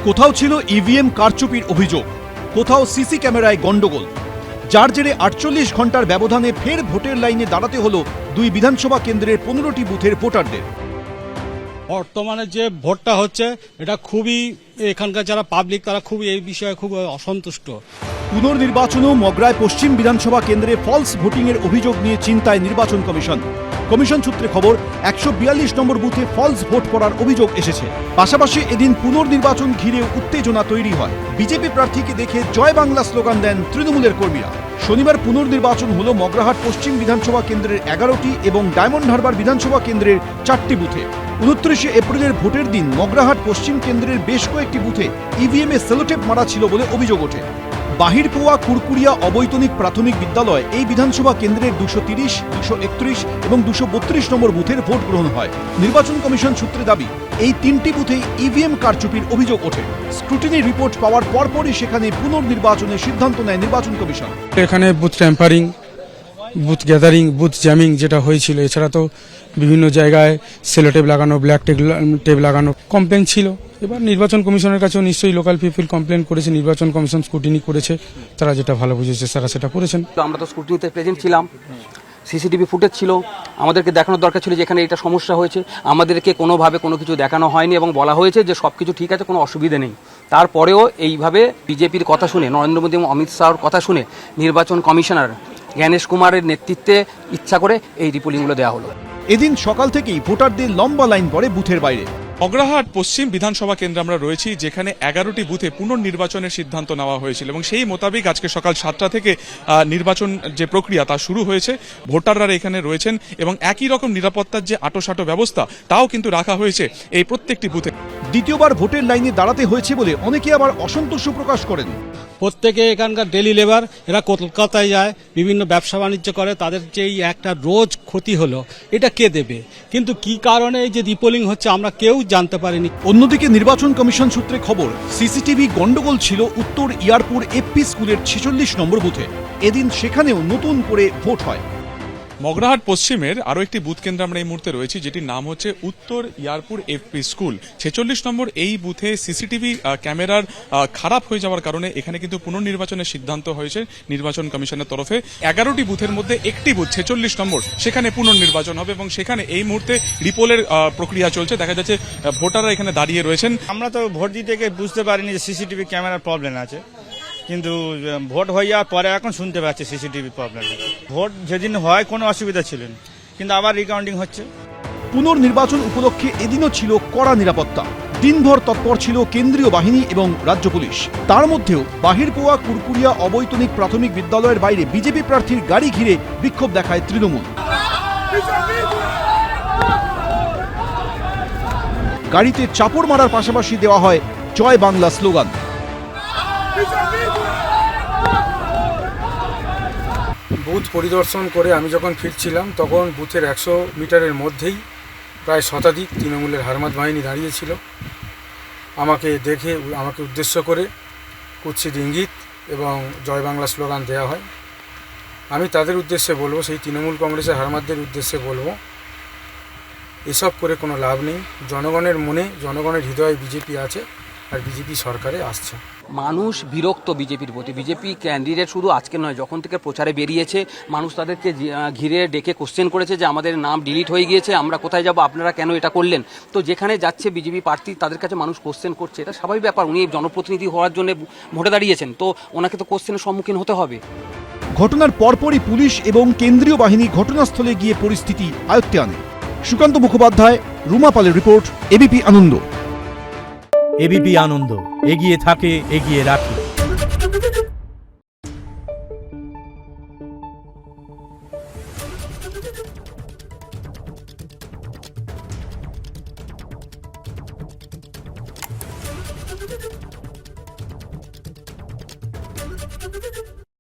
কোথাও ছিল ইভিএম কারচুপির অভিযোগ, কোথাও সিসি ক্যামেরায় গন্ডগোল, যার জেরে ৪৮ ঘন্টার ব্যবধানে ফের ভোটের লাইনে দাঁড়াতে হলো দুই বিধানসভা কেন্দ্রের ১৫টি বুথের ভোটারদের। বর্তমানে যে ভোটটা হচ্ছে এটা খুবই, এখানকার যারা পাবলিক তারা খুবই এই বিষয়ে খুব অসন্তুষ্ট। পুনর্নির্বাচনেও মগরায় পশ্চিম বিধানসভা কেন্দ্রে ফলস ভোটিংয়ের অভিযোগ নিয়ে চিন্তায় নির্বাচন কমিশন। কমিশন সূত্রে খবর, ১৪২ নম্বর বুথে ফলস ভোট পড়ার অভিযোগ এসেছে। পাশাপাশি এদিন পুনর্নির্বাচন ঘিরে উত্তেজনা তৈরি হয়। বিজেপি প্রার্থীকে দেখে জয় বাংলা স্লোগান দেন তৃণমূলের কর্মীরা। শনিবার পুনর্নির্বাচন হলো মগরাহাট পশ্চিম বিধানসভা কেন্দ্রের ১১টি এবং ডায়মন্ড হারবার বিধানসভা কেন্দ্রের ৪টি বুথে। ২৯ এপ্রিলের ভোটের দিন মগরাহাট পশ্চিম কেন্দ্রের বেশ কয়েকটি বুথে ইভিএমে সেলোটেপ মারা ছিল বলে অভিযোগ ওঠে। বাহিরপোয়া কুরকুরিয়া অবৈতনিক প্রাথমিক বিদ্যালয় এই বিধানসভা কেন্দ্রের ২৩০, ২৩১ এবং ২৩২ নম্বর বুথের ভোট গ্রহণ হয়। নির্বাচন কমিশন সূত্রে দাবি, এই ৩টি বুথেই ইভিএম কারচুপির অভিযোগ ওঠে। স্ক্রুটিনি রিপোর্ট পাওয়ার পরপরই সেখানে পুনর্নির্বাচনের সিদ্ধান্ত নেয় নির্বাচন কমিশন। এখানে booth tampering, booth gathering, booth jamming যেটা হয়েছিল, এছাড়া তো বিভিন্ন জায়গায় সেলো টেপ লাগানো, ব্ল্যাক টেপ লাগানো কমপ্লেন ছিল। এবার নির্বাচন কমিশনের কাছেও নিশ্চয়ই লোকাল পিপল কমপ্লেন করেছে, নির্বাচন কমিশন স্ক্রুটিনি করেছে, তারা যেটা ভালো বুঝেছে তারা সেটা করেছেন। আমরা তো স্ক্রুটিনিতে প্রেজেন্ট ছিলাম, সিসিটিভি ফুটেজ ছিল, আমাদেরকে দেখানোর দরকার ছিল যে এখানে এটা সমস্যা হয়েছে। আমাদেরকে কোনোভাবে কোনো কিছু দেখানো হয়নি এবং বলা হয়েছে যে সব কিছু ঠিক আছে, কোনো অসুবিধা নেই। তারপরেও এইভাবে বিজেপির কথা শুনে, নরেন্দ্র মোদী এবং অমিত শাহর কথা শুনে নির্বাচন কমিশনার জ্ঞানেশ কুমারের নেতৃত্বে ইচ্ছা করে এই রিপোর্টিংগুলো দেওয়া হলো। এদিন সকাল থেকেই ভোটারদের লম্বা লাইন পড়ে বুথের বাইরে। মগরাহাট পশ্চিম বিধানসভা কেন্দ্রে আমরা রয়েছি, যেখানে 11টি বুথে পুনর্নির্বাচনের সিদ্ধান্ত নেওয়া হয়েছিল এবং সেই মোতাবেক আজকে সকাল 7টা থেকে নির্বাচন যে প্রক্রিয়া তা শুরু হয়েছে। ভোটাররা এখানে রয়েছেন এবং একই রকম নিরাপত্তার যে আঁটোসাঁটো ব্যবস্থা তাও কিন্তু রাখা হয়েছে এই প্রত্যেকটি বুথে। দ্বিতীয়বার ভোটের লাইনে দাঁড়াতে হয়েছে বলে অনেকে আবার অসন্তোষ প্রকাশ করেন। প্রত্যেকে এখানকার ডেলি লেবার, এরা কলকাতায় যায়, বিভিন্ন ব্যবসা বাণিজ্য করে, তাদের যে একটা রোজ ক্ষতি হলো এটা কে দেবে? কিন্তু কি কারণে এই যে রিপোলিং হচ্ছে আমরা কেউ জানতে পারিনি। অন্যদিকে নির্বাচন কমিশন সূত্রে খবর, সিসিটিভি গন্ডগোল ছিল উত্তর ইয়ারপুর এফপি স্কুলের ৪৬ নম্বর বুথে। এদিন সেখানেও নতুন করে ভোট হয়। মগরাহাট পশ্চিমের আরও একটি বুথ কেন্দ্রে আমরা এই মুহূর্তে রয়েছি, যেটির নাম হচ্ছে উত্তর ইয়ারপুর এফপি স্কুল। ৪৬ নম্বর এই বুথে সিসিটিভি ক্যামেরার খারাপ হয়ে যাওয়ার কারণে এখানে কিন্তু পুনর্নির্বাচনের সিদ্ধান্ত হয়েছে নির্বাচন কমিশনের তরফে। 11টি বুথের মধ্যে একটি বুথ ৪৬ নম্বর, সেখানে পুনর্নির্বাচন হবে এবং সেখানে এই মুহূর্তে রিপোলের প্রক্রিয়া চলছে। দেখা যাচ্ছে ভোটাররা এখানে দাঁড়িয়ে রয়েছেন। আমরা তো ভোট দিতে গিয়ে বুঝতে পারিনি যে সিসিটিভি ক্যামেরার প্রবলেম আছে, কিন্তু ভোট হয়ে যাওয়ার পরে এখন শুনতে পাচ্ছি সিসিটিভি প্রবলেম। ভোট যেদিন হয় কোনো অসুবিধা ছিল না, কিন্তু আবার রিকাউন্টিং হচ্ছে। পুনর্নির্বাচন উপলক্ষে এদিনও ছিল কড়া নিরাপত্তা। দিনভর তৎপর ছিল কেন্দ্রীয় বাহিনী এবং রাজ্য পুলিশ। তার মধ্যেও বাহিরপোয়া কুরকুরিয়া অবৈতনিক প্রাথমিক বিদ্যালয়ের বাইরে বিজেপি প্রার্থীর গাড়ি ঘিরে বিক্ষোভ দেখায় তৃণমূল। গাড়িতে চাপড় মারার পাশাপাশি দেওয়া হয় জয় বাংলা স্লোগান। বুথ পরিদর্শন করে আমি যখন ফিরছিলাম তখন বুথের ১০০ মিটারের মধ্যেই প্রায় শতাধিক তৃণমূলের হারমাত বাহিনী দাঁড়িয়েছিল। আমাকে দেখে আমাকে উদ্দেশ্য করে কুৎসিত ইঙ্গিত এবং জয় বাংলা স্লোগান দেওয়া হয়। আমি তাদের উদ্দেশ্যে বলবো, সেই তৃণমূল কংগ্রেসের হারমাতদের উদ্দেশ্যে বলবো, এসব করে কোনো লাভ নেই। জনগণের মনে, জনগণের হৃদয়ে বিজেপি আছে আর বিজেপি সরকারে আসছে। মানুষ বিরক্ত বিজেপির প্রতি। বিজেপি ক্যান্ডিডেট শুধু আজকে নয়, যখন থেকে প্রচারে বেরিয়েছে মানুষ তাদেরকে ঘিরে ডেকে কোশ্চেন করেছে যে আমাদের নাম ডিলিট হয়ে গিয়েছে, আমরা কোথায় যাব, আপনারা কেন এটা করলেন? তো যেখানে যাচ্ছে বিজেপি প্রার্থী তাদের কাছে মানুষ কোশ্চেন করছে, এটা স্বাভাবিক ব্যাপার। উনি জনপ্রতিনিধি হওয়ার জন্য ভোটে দাঁড়িয়েছেন, তো ওনাকে তো কোশ্চেনের সম্মুখীন হতে হবে। ঘটনার পরপরই পুলিশ এবং কেন্দ্রীয় বাহিনী ঘটনাস্থলে গিয়ে পরিস্থিতি আয়ত্তে আনে। সুকান্ত মুখোপাধ্যায়, রুমা পালের রিপোর্ট, এবিপি আনন্দ। এবিপি আনন্দ, এগিয়ে থাকে, এগিয়ে রাখে।